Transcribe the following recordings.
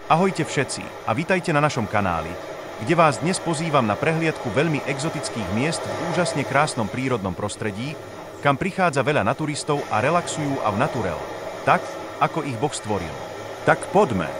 Ahojte všetci a vitajte na našom kanáli, kde vás dnes pozývam na prehliadku veľmi exotických miest v úžasne krásnom prírodnom prostredí, kam prichádza veľa naturistov a relaxujú a v naturel, tak, ako ich Boh stvoril. Tak poďme!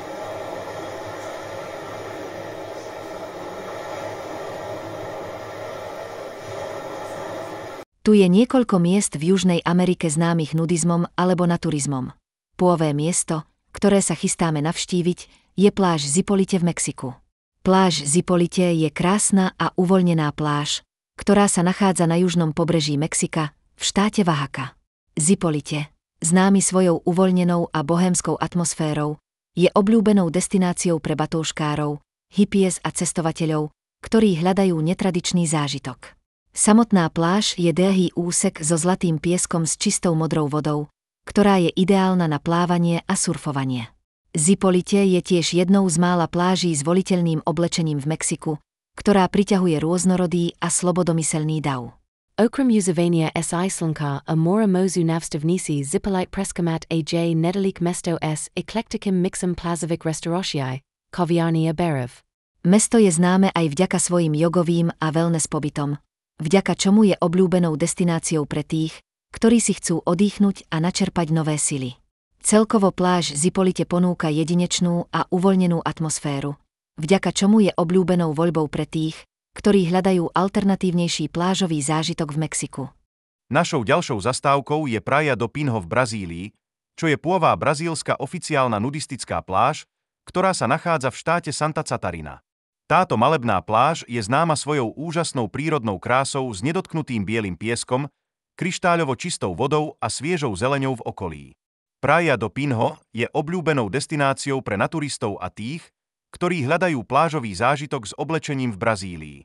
Tu je niekoľko miest v Južnej Amerike známych nudizmom alebo naturizmom. Prvé miesto, ktoré sa chystáme navštíviť, je pláž Zipolite v Mexiku. Pláž Zipolite je krásna a uvoľnená pláž, ktorá sa nachádza na južnom pobreží Mexika, v štáte Oaxaca. Zipolite, známy svojou uvoľnenou a bohémskou atmosférou, je obľúbenou destináciou pre batôžkárov, hippies a cestovateľov, ktorí hľadajú netradičný zážitok. Samotná pláž je dlhý úsek so zlatým pieskom s čistou modrou vodou, ktorá je ideálna na plávanie a surfovanie. Zipolite je tiež jednou z mála pláží s voliteľným oblečením v Mexiku, ktorá priťahuje rôznorodý a slobodomyselný dav. Okram uzavania s Islanka a mora mozu navstavnisi Zipolite preskamat aj nedelik mesto s eklektikim mixem plazovik restaurociai, kaviarni a berev. Mesto je známe aj vďaka svojim jogovým a wellness pobytom, vďaka čomu je obľúbenou destináciou pre tých, ktorí si chcú odýchnuť a načerpať nové sily. Celkovo pláž Zipolite ponúka jedinečnú a uvoľnenú atmosféru, vďaka čomu je obľúbenou voľbou pre tých, ktorí hľadajú alternatívnejší plážový zážitok v Mexiku. Našou ďalšou zastávkou je Praia do Pinho v Brazílii, čo je pôvá brazílska oficiálna nudistická pláž, ktorá sa nachádza v štáte Santa Catarina. Táto malebná pláž je známa svojou úžasnou prírodnou krásou s nedotknutým bielym pieskom, kryštáľovo čistou vodou a sviežou zeleňou v okolí. Praia do Pinho je obľúbenou destináciou pre naturistov a tých, ktorí hľadajú plážový zážitok s oblečením v Brazílii.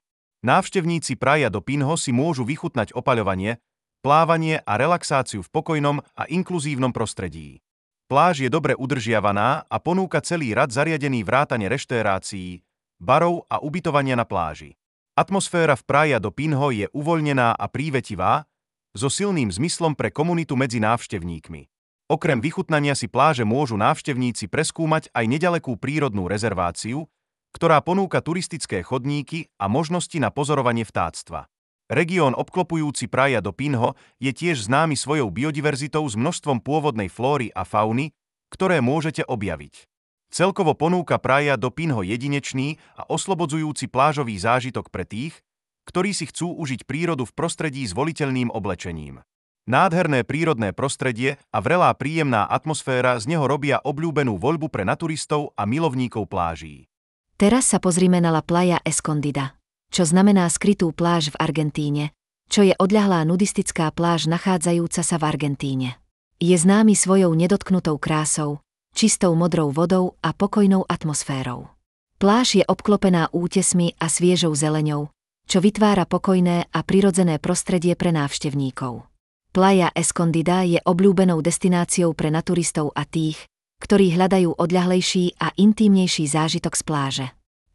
Návštevníci Praia do Pinho si môžu vychutnať opaľovanie, plávanie a relaxáciu v pokojnom a inkluzívnom prostredí. Pláž je dobre udržiavaná a ponúka celý rad zariadený vrátane reštaurácií, barov a ubytovania na pláži. Atmosféra v Praia do Pinho je uvoľnená a prívetivá, so silným zmyslom pre komunitu medzi návštevníkmi. Okrem vychutnania si pláže môžu návštevníci preskúmať aj neďalekú prírodnú rezerváciu, ktorá ponúka turistické chodníky a možnosti na pozorovanie vtáctva. Región obklopujúci Praia do Pinho je tiež známy svojou biodiverzitou s množstvom pôvodnej flóry a fauny, ktoré môžete objaviť. Celkovo ponúka Praia do Pinho jedinečný a oslobodzujúci plážový zážitok pre tých, ktorí si chcú užiť prírodu v prostredí s voliteľným oblečením. Nádherné prírodné prostredie a vrelá príjemná atmosféra z neho robia obľúbenú voľbu pre naturistov a milovníkov pláží. Teraz sa pozrime na La Playa Escondida, čo znamená skrytú pláž v Argentíne, čo je odľahlá nudistická pláž nachádzajúca sa v Argentíne. Je známy svojou nedotknutou krásou, čistou modrou vodou a pokojnou atmosférou. Pláž je obklopená útesmi a sviežou zeleňou, čo vytvára pokojné a prirodzené prostredie pre návštevníkov. Playa Escondida je obľúbenou destináciou pre naturistov a tých, ktorí hľadajú odľahlejší a intímnejší zážitok z pláže.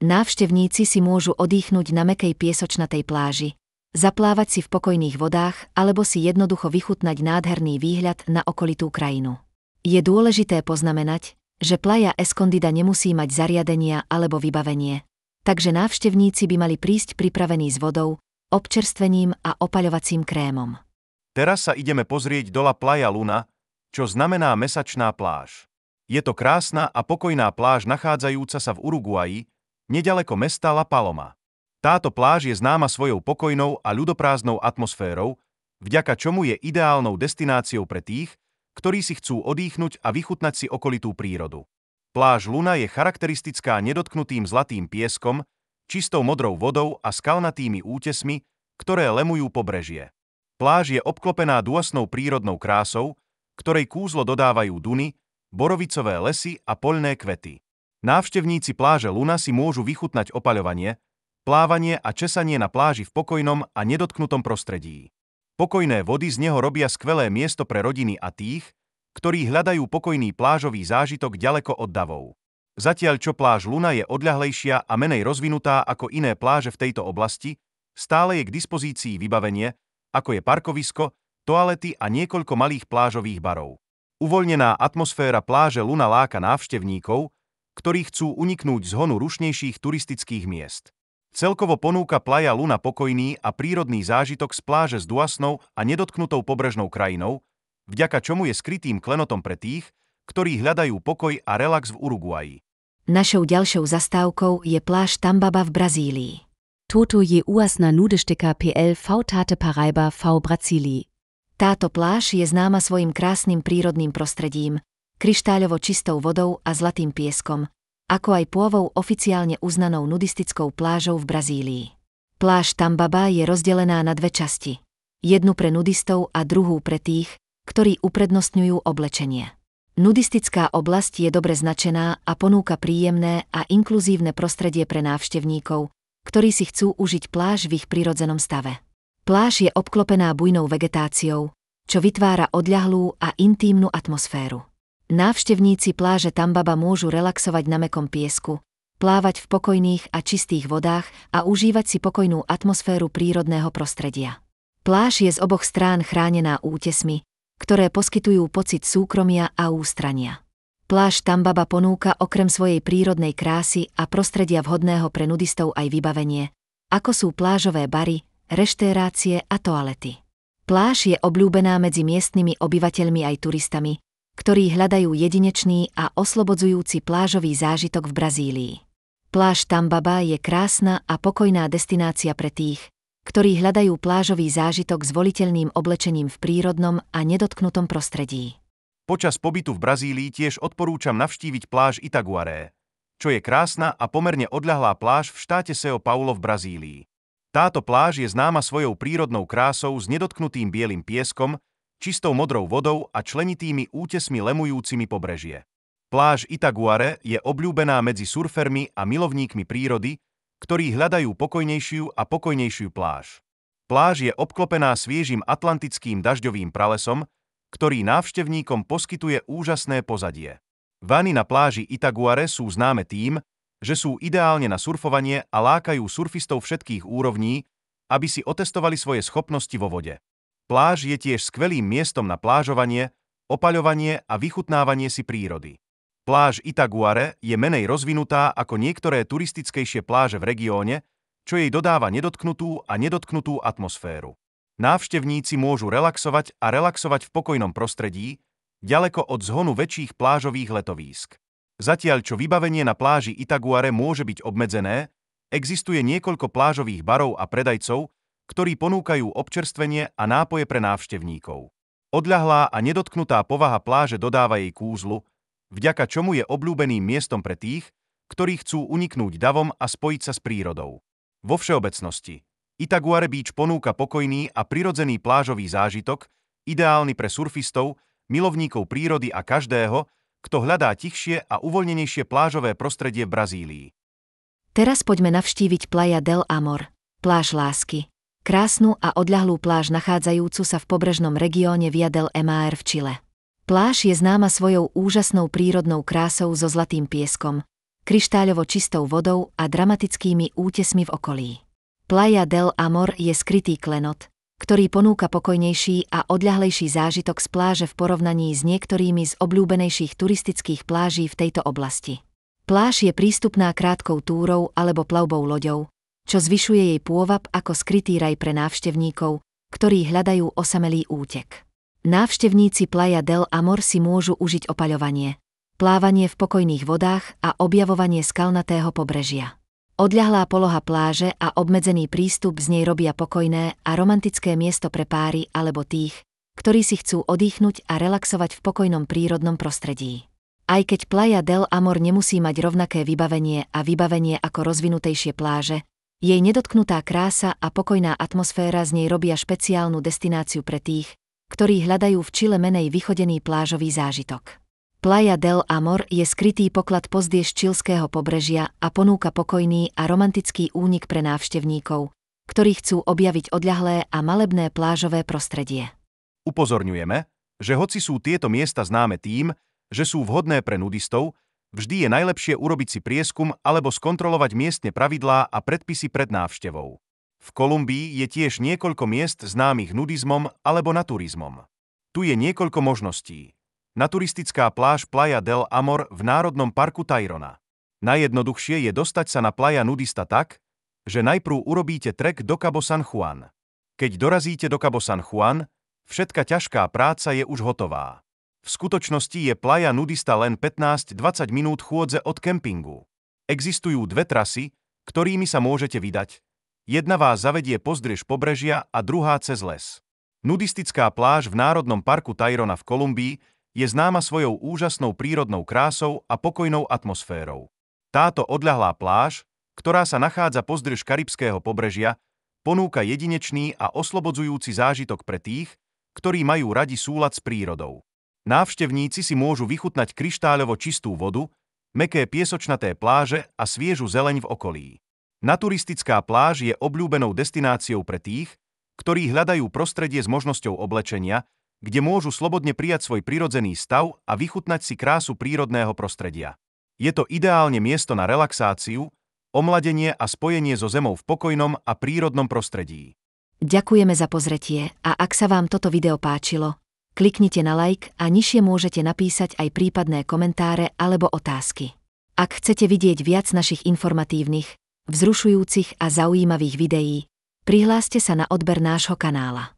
Návštevníci si môžu odýchnuť na mäkkej piesočnatej pláži, zaplávať si v pokojných vodách alebo si jednoducho vychutnať nádherný výhľad na okolitú krajinu. Je dôležité poznamenať, že Playa Escondida nemusí mať zariadenia alebo vybavenie, takže návštevníci by mali prísť pripravení s vodou, občerstvením a opaľovacím krémom. Teraz sa ideme pozrieť do La Playa Luna, čo znamená mesačná pláž. Je to krásna a pokojná pláž nachádzajúca sa v Uruguayi, neďaleko mesta La Paloma. Táto pláž je známa svojou pokojnou a ľudoprázdnou atmosférou, vďaka čomu je ideálnou destináciou pre tých, ktorí si chcú odýchnuť a vychutnať si okolitú prírodu. Pláž Luna je charakteristická nedotknutým zlatým pieskom, čistou modrou vodou a skalnatými útesmi, ktoré lemujú pobrežie. Pláž je obklopená dôsnou prírodnou krásou, ktorej kúzlo dodávajú duny, borovicové lesy a poľné kvety. Návštevníci pláže Luna si môžu vychutnať opaľovanie, plávanie a česanie na pláži v pokojnom a nedotknutom prostredí. Pokojné vody z neho robia skvelé miesto pre rodiny a tých, ktorí hľadajú pokojný plážový zážitok ďaleko od davov. Zatiaľ čo pláž Luna je odľahlejšia a menej rozvinutá ako iné pláže v tejto oblasti, stále je k dispozícii vybavenie, ako je parkovisko, toalety a niekoľko malých plážových barov. Uvoľnená atmosféra pláže Luna láka návštevníkov, ktorí chcú uniknúť z honu rušnejších turistických miest. Celkovo ponúka Playa Luna pokojný a prírodný zážitok z pláže s dúasnou a nedotknutou pobrežnou krajinou, vďaka čomu je skrytým klenotom pre tých, ktorí hľadajú pokoj a relax v Uruguayi. Našou ďalšou zastávkou je pláž Tambaba v Brazílii. Toto je úasna nudistika PL Tate Paraiba v Brazílii. Táto pláž je známa svojim krásnym prírodným prostredím, kryštáľovo čistou vodou a zlatým pieskom, ako aj pôvou oficiálne uznanou nudistickou plážou v Brazílii. Pláž Tambaba je rozdelená na dve časti. Jednu pre nudistov a druhú pre tých, ktorí uprednostňujú oblečenie. Nudistická oblasť je dobre značená a ponúka príjemné a inkluzívne prostredie pre návštevníkov, ktorí si chcú užiť pláž v ich prirodzenom stave. Pláž je obklopená bujnou vegetáciou, čo vytvára odľahlú a intímnu atmosféru. Návštevníci pláže Tambaba môžu relaxovať na mäkkom piesku, plávať v pokojných a čistých vodách a užívať si pokojnú atmosféru prírodného prostredia. Pláž je z oboch strán chránená útesmi, ktoré poskytujú pocit súkromia a ústrania. Pláž Tambaba ponúka okrem svojej prírodnej krásy a prostredia vhodného pre nudistov aj vybavenie, ako sú plážové bary, reštaurácie a toalety. Pláž je obľúbená medzi miestnymi obyvateľmi aj turistami, ktorí hľadajú jedinečný a oslobodzujúci plážový zážitok v Brazílii. Pláž Tambaba je krásna a pokojná destinácia pre tých, ktorí hľadajú plážový zážitok s voliteľným oblečením v prírodnom a nedotknutom prostredí. Počas pobytu v Brazílii tiež odporúčam navštíviť pláž Itaguaré, čo je krásna a pomerne odľahlá pláž v štáte São Paulo v Brazílii. Táto pláž je známa svojou prírodnou krásou s nedotknutým bielym pieskom, čistou modrou vodou a členitými útesmi lemujúcimi pobrežie. Pláž Itaguaré je obľúbená medzi surfermi a milovníkmi prírody, ktorí hľadajú pokojnejšiu a pokojnejšiu pláž. Pláž je obklopená sviežim atlantickým dažďovým pralesom, ktorý návštevníkom poskytuje úžasné pozadie. Vany na pláži Itaguaré sú známe tým, že sú ideálne na surfovanie a lákajú surfistov všetkých úrovní, aby si otestovali svoje schopnosti vo vode. Pláž je tiež skvelým miestom na plážovanie, opaľovanie a vychutnávanie si prírody. Pláž Itaguaré je menej rozvinutá ako niektoré turistickejšie pláže v regióne, čo jej dodáva nedotknutú a nedotknutú atmosféru. Návštevníci môžu relaxovať v pokojnom prostredí, ďaleko od zhonu väčších plážových letovísk. Zatiaľ čo vybavenie na pláži Itaguaré môže byť obmedzené, existuje niekoľko plážových barov a predajcov, ktorí ponúkajú občerstvenie a nápoje pre návštevníkov. Odľahlá a nedotknutá povaha pláže dodáva jej kúzlu, vďaka čomu je obľúbeným miestom pre tých, ktorí chcú uniknúť davom a spojiť sa s prírodou. Vo všeobecnosti, Itaguaré Beach ponúka pokojný a prirodzený plážový zážitok, ideálny pre surfistov, milovníkov prírody a každého, kto hľadá tichšie a uvoľnenejšie plážové prostredie v Brazílii. Teraz poďme navštíviť Playa del Amor, pláž lásky. Krásnu a odľahlú pláž nachádzajúcu sa v pobrežnom regióne Via del Mar v Čile. Pláž je známa svojou úžasnou prírodnou krásou so zlatým pieskom, kryštáľovo čistou vodou a dramatickými útesmi v okolí. Playa del Amor je skrytý klenot, ktorý ponúka pokojnejší a odľahlejší zážitok z pláže v porovnaní s niektorými z obľúbenejších turistických pláží v tejto oblasti. Pláž je prístupná krátkou túrou alebo plavbou loďou, čo zvyšuje jej pôvab ako skrytý raj pre návštevníkov, ktorí hľadajú osamelý útek. Návštevníci Playa del Amor si môžu užiť opaľovanie, plávanie v pokojných vodách a objavovanie skalnatého pobrežia. Odľahlá poloha pláže a obmedzený prístup z nej robia pokojné a romantické miesto pre páry alebo tých, ktorí si chcú odýchnuť a relaxovať v pokojnom prírodnom prostredí. Aj keď Playa del Amor nemusí mať rovnaké vybavenie ako rozvinutejšie pláže, jej nedotknutá krása a pokojná atmosféra z nej robia špeciálnu destináciu pre tých, ktorí hľadajú v Čile menej vychodený plážový zážitok. Playa del Amor je skrytý poklad pozdĺž čilského pobrežia a ponúka pokojný a romantický únik pre návštevníkov, ktorí chcú objaviť odľahlé a malebné plážové prostredie. Upozorňujeme, že hoci sú tieto miesta známe tým, že sú vhodné pre nudistov, vždy je najlepšie urobiť si prieskum alebo skontrolovať miestne pravidlá a predpisy pred návštevou. V Kolumbii je tiež niekoľko miest známych nudizmom alebo naturizmom. Tu je niekoľko možností. Naturistická pláž Playa del Amor v Národnom parku Tayrona. Najjednoduchšie je dostať sa na Playa Nudista tak, že najprv urobíte trek do Cabo San Juan. Keď dorazíte do Cabo San Juan, všetka ťažká práca je už hotová. V skutočnosti je Playa Nudista len 15-20 minút chôdze od kempingu. Existujú dve trasy, ktorými sa môžete vydať. Jedna vás zavedie pozdĺž pobrežia a druhá cez les. Nudistická pláž v Národnom parku Tayrona v Kolumbii je známa svojou úžasnou prírodnou krásou a pokojnou atmosférou. Táto odľahlá pláž, ktorá sa nachádza pozdĺž karibského pobrežia, ponúka jedinečný a oslobodzujúci zážitok pre tých, ktorí majú radi súlad s prírodou. Návštevníci si môžu vychutnať kryštáľovo čistú vodu, mäkké piesočnaté pláže a sviežu zeleň v okolí. Naturistická pláž je obľúbenou destináciou pre tých, ktorí hľadajú prostredie s možnosťou oblečenia, kde môžu slobodne prijať svoj prirodzený stav a vychutnať si krásu prírodného prostredia. Je to ideálne miesto na relaxáciu, omladenie a spojenie so zemou v pokojnom a prírodnom prostredí. Ďakujeme za pozretie a ak sa vám toto video páčilo, kliknite na like a nižšie môžete napísať aj prípadné komentáre alebo otázky. Ak chcete vidieť viac našich informatívnych, vzrušujúcich a zaujímavých videí, prihláste sa na odber nášho kanála.